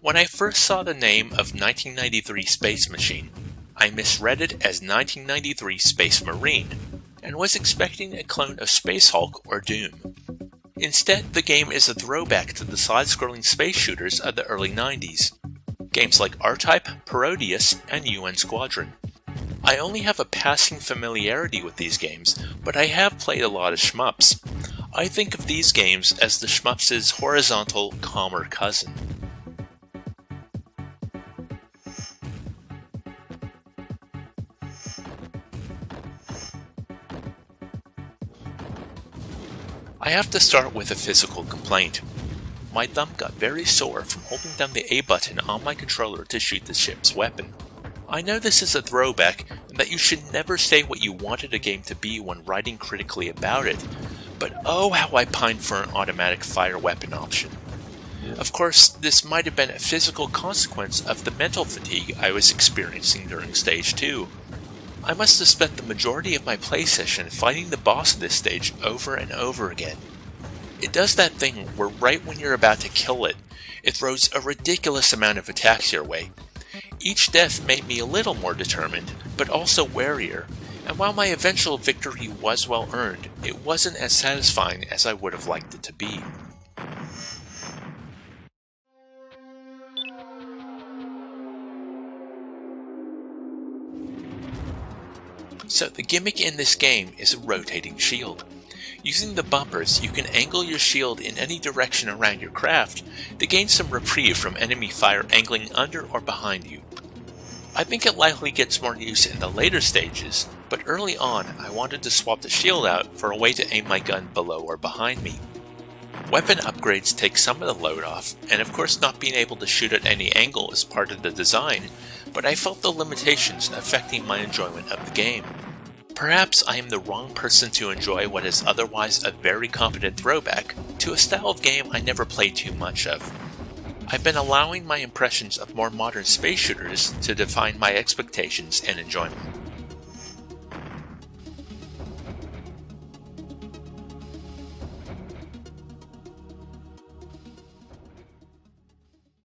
When I first saw the name of 1993 Space Machine, I misread it as 1993 Space Marine, and was expecting a clone of Space Hulk or Doom. Instead, the game is a throwback to the side-scrolling space shooters of the early 90s. Games like R-Type, Parodius, and UN Squadron. I only have a passing familiarity with these games, but I have played a lot of shmups. I think of these games as the shmups' horizontal, calmer cousin. I have to start with a physical complaint. My thumb got very sore from holding down the A button on my controller to shoot the ship's weapon. I know this is a throwback, and that you should never say what you wanted a game to be when writing critically about it, but oh how I pined for an automatic fire weapon option. Of course, this might have been a physical consequence of the mental fatigue I was experiencing during Stage 2. I must have spent the majority of my play session fighting the boss of this stage over and over again. It does that thing where right when you're about to kill it, it throws a ridiculous amount of attacks your way. Each death made me a little more determined, but also warier, and while my eventual victory was well earned, it wasn't as satisfying as I would have liked it to be. So the gimmick in this game is a rotating shield. Using the bumpers, you can angle your shield in any direction around your craft to gain some reprieve from enemy fire angling under or behind you. I think it likely gets more use in the later stages, but early on I wanted to swap the shield out for a way to aim my gun below or behind me. Weapon upgrades take some of the load off, and of course not being able to shoot at any angle is part of the design, but I felt the limitations affecting my enjoyment of the game. Perhaps I am the wrong person to enjoy what is otherwise a very competent throwback to a style of game I never played too much of. I've been allowing my impressions of more modern space shooters to define my expectations and enjoyment.